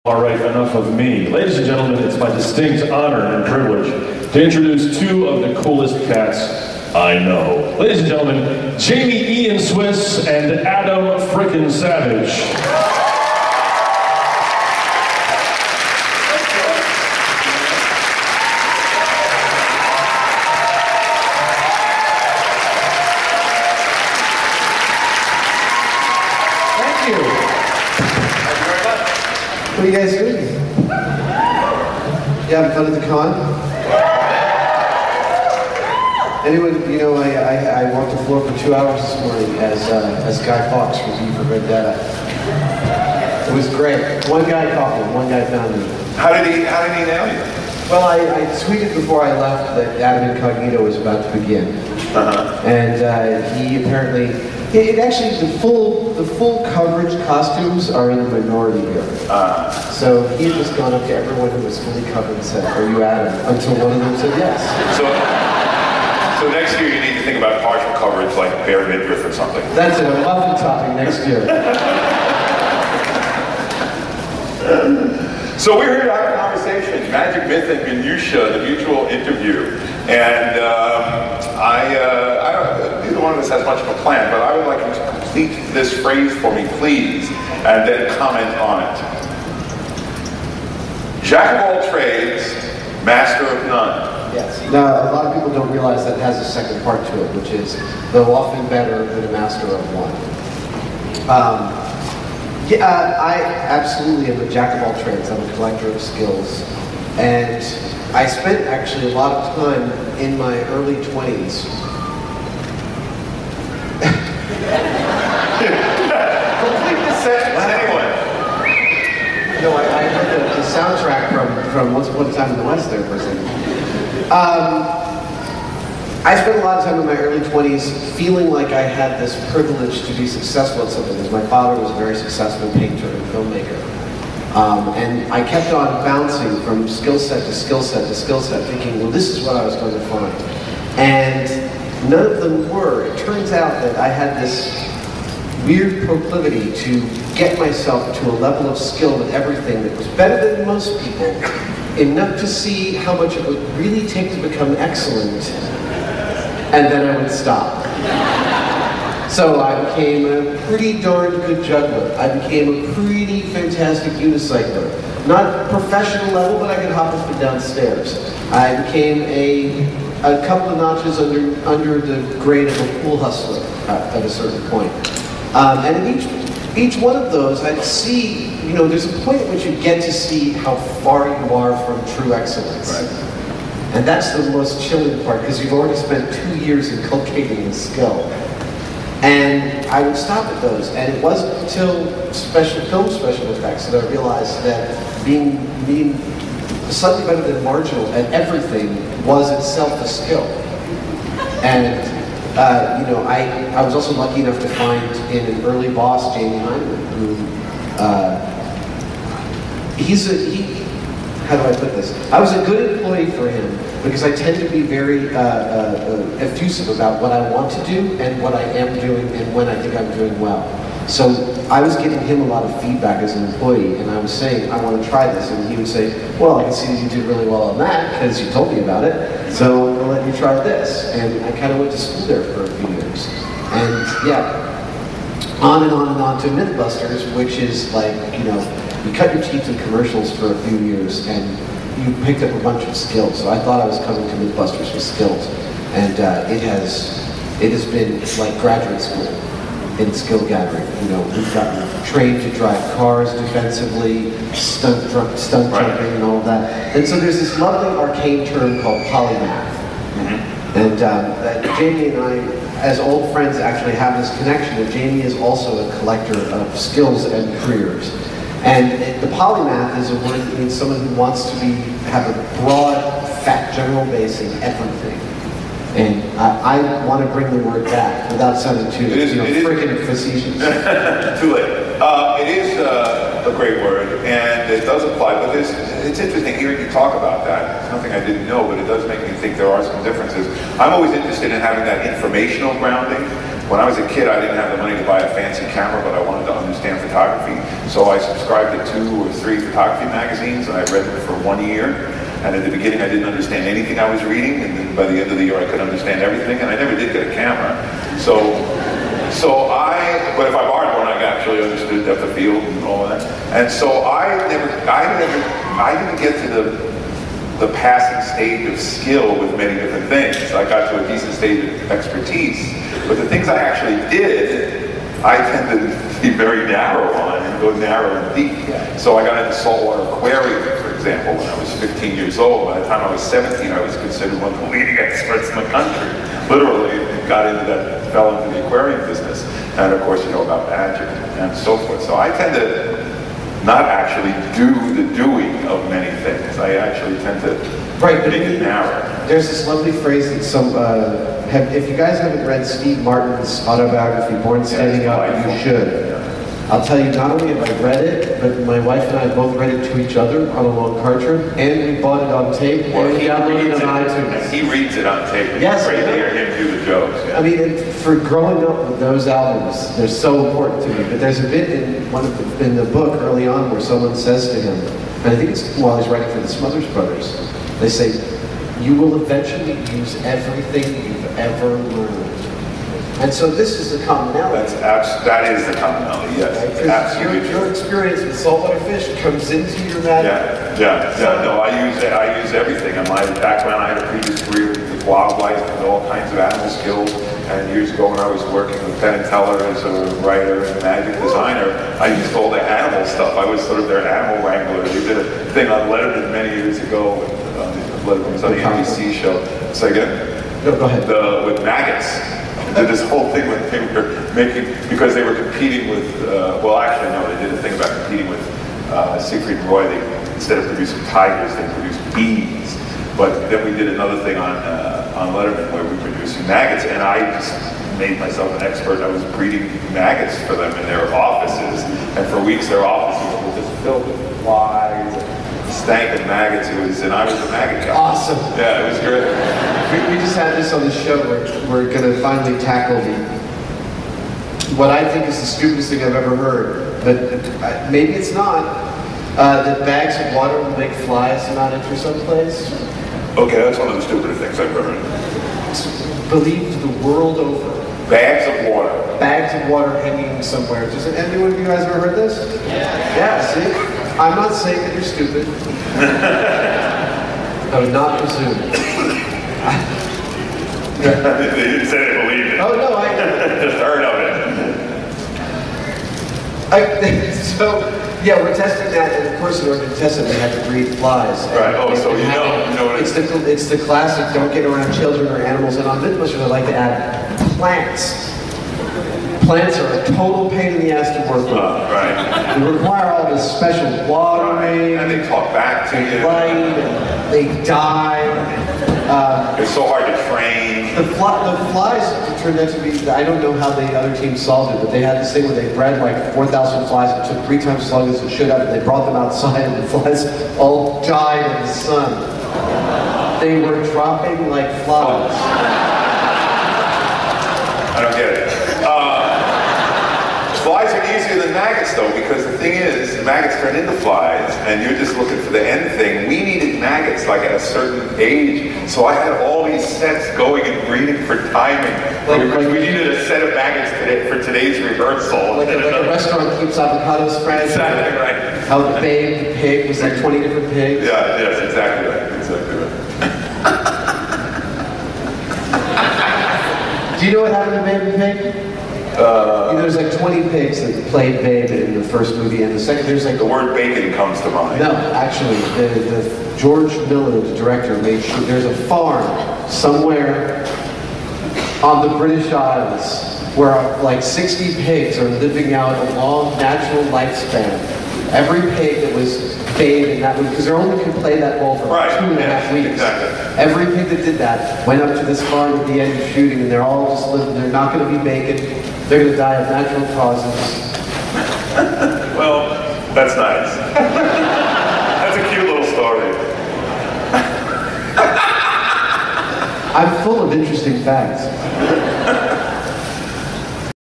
All right, enough of me. Ladies and gentlemen, it's my distinct honor and privilege to introduce two of the coolest cats I know. Ladies and gentlemen, Jamy Ian Swiss and Adam frickin' Savage. Thank you. What are you guys doing? You having fun at the con? Anyone, you know, I walked the floor for 2 hours this morning as Guy Fawkes from V for Vendetta. It was great. One guy caught me, one guy found me. How did he nail you? Well, I tweeted before I left that Adam Incognito was about to begin. And he apparently, it actually, the full coverage costumes are in the minority here. So he had just gone up to everyone who was fully covered and said, "Are you Adam?" Until one of them said yes. So next year you need to think about partial coverage like bare midriff or something. That's it, a muffin topping next year. So we're here to have a conversation, Magic, Myth, and Minutia, the mutual interview. And neither one of us has much of a plan, but I would like you to complete this phrase for me, please, and then comment on it. Jack of all trades, master of none. Yes. Now, a lot of people don't realize that it has a second part to it, which is, though often better than a master of one. I absolutely am a jack of all trades. I'm a collector of skills. And I spent actually a lot of time in my early 20s. Complete the sentence, anyone. No, I heard the soundtrack from Once Upon a Time in the West there for a second. I spent a lot of time in my early 20s feeling like I had this privilege to be successful at something, because my father was a very successful painter and filmmaker. And I kept on bouncing from skill set to skill set to skill set, thinking, well, this is what I was going to find. And none of them were. It turns out that I had this weird proclivity to get myself to a level of skill with everything that was better than most people, enough to see how much it would really take to become excellent, and then I would stop. So I became a pretty darn good juggler. I became a pretty fantastic unicycler. Not professional level, but I could hop up and down stairs. I became a couple of notches under the grade of a pool hustler at a certain point. And in each one of those, I'd see, you know, there's a point at which you get to see how far you are from true excellence. Right. And that's the most chilling part, because you've already spent 2 years inculcating the skill. And I would stop at those, and it wasn't until film special effects that I realized that being slightly better than marginal at everything was itself a skill. And you know, I was also lucky enough to find in an early boss, Jamie Hyneman, who how do I put this? I was a good employee for him because I tend to be very effusive about what I want to do and what I am doing and when I think I'm doing well. So I was giving him a lot of feedback as an employee, and I was saying, I want to try this, and he would say, well, I can see you did really well on that because you told me about it, so I'll let you try this. And I kind of went to school there for a few years. And yeah, on and on and on to Mythbusters, which is like, you know, you cut your teeth in commercials for a few years and you picked up a bunch of skills. So I thought I was coming to Mythbusters with skills. And it has been like graduate school in skill gathering. You know, we've gotten trained to drive cars defensively, stunt jumping and all of that. And so there's this lovely arcane term called polymath. And Jamie and I, as old friends, actually have this connection. And Jamie is also a collector of skills and careers. And the polymath is a word that means someone who wants to have a broad, fat, general base in everything. And I want to bring the word back without sounding too freaking facetious. Too late. It is a great word, and it does apply, but it's interesting hearing you talk about that. It's something I didn't know, but it does make me think there are some differences. I'm always interested in having that informational grounding, when I was a kid, I didn't have the money to buy a fancy camera, but I wanted to understand photography. So I subscribed to 2 or 3 photography magazines, and I read them for 1 year. And at the beginning, I didn't understand anything I was reading, and then by the end of the year, I could understand everything. And I never did get a camera. But if I borrowed one, I actually understood depth of field and all of that. And so I didn't get to the passing stage of skill with many different things. I got to a decent stage of expertise. But the things I actually did, I tended to be very narrow on and go narrow and deep. So I got into saltwater aquarium, for example, when I was 15 years old. By the time I was 17, I was considered one of the leading experts in the country. Literally, fell into the aquarium business. And of course, you know about magic and so forth. So I tend to not actually do the doing of many things. I actually tend to make it narrow. There's this lovely phrase that if you guys haven't read Steve Martin's autobiography, Born Standing Up, you should. I'll tell you, not only have I read it, but my wife and I both read it to each other on a long car trip, and we bought it on tape, and we downloaded it on iTunes. He reads it on tape. Yes, it's great to hear him do the jokes. Yeah. I mean, for growing up with those albums, they're so important to me. But there's a bit in the book early on where someone says to him, and I think it's while he's writing for the Smothers Brothers, they say, "You will eventually use everything you've ever learned." And so this is the commonality. That is the commonality, yes. Right? Absolutely. Your experience with saltwater fish comes into your magic. No, I use everything. In my background, I had a previous career with wildlife and all kinds of animal skills. And years ago when I was working with Penn and Teller as a writer and magic designer, I used all the animal stuff. I was sort of their animal wrangler. They did a thing on Letterman many years ago. It was on the NBC show. Say again? No, go ahead. With maggots. Did this whole thing when they were making, because they were competing with, they did a thing about competing with Siegfried and Roy. Instead of producing tigers, they produced bees. But then we did another thing on Letterman where we were producing maggots, and I just made myself an expert. I was breeding maggots for them in their offices, and for weeks their offices were just filled with flies, stank of maggots. And I was the maggot guy. Awesome. Yeah, it was great. We just had this on the show. We're going to finally tackle what I think is the stupidest thing I've ever heard, but maybe it's not. That bags of water will make flies not enter someplace. Okay, that's one of the stupidest things I've ever heard. It's believed the world over. Bags of water. Bags of water hanging somewhere. Does anyone of you guys ever heard this? Yeah, see? I'm not saying that you're stupid. I would not presume. They didn't say they believed it. Oh, no, I just heard of it. We're testing that, and of course in order to test it, we had to breed flies. Right, so you know what it's the classic, don't get around children or animals, and on Mythbusters I like to add plants. Plants are a total pain in the ass to work with. Right. They require all this special watering. And they talk back to you. Right, they die. It's so hard to train. The flies turned out to be, I don't know how the other team solved it, but they had this thing where they bred like 4,000 flies. It took 3 times as long as it should have, and they brought them outside, and the flies all died in the sun. They were dropping like flies. I don't get it. Flies are easier than maggots, though, because the thing is, maggots turn into flies, and you're just looking for the end thing. We needed maggots, like at a certain age, so I had all these sets going and breeding for timing. We needed a set of maggots for today's rehearsal. Like a restaurant keeps avocados fresh. Exactly right. How the babe, the pig, was like 20 different pigs. Yeah, yes, exactly right. Exactly right. Do you know what happened to Babe and Pig? There's like 20 pigs that played Babe in the first movie, and the second there's like... The word bacon comes to mind. No, actually, the George Miller, the director, made sure there's a farm somewhere on the British Isles where like 60 pigs are living out a long natural lifespan. Every pig that was Babe in that movie, because they only could play that role for 2.5 weeks. Exactly. Every pig that did that went up to this farm at the end of shooting, and they're all just living. They're not going to be bacon. They're going to die of natural causes. Well, that's nice. That's a cute little story. I'm full of interesting facts.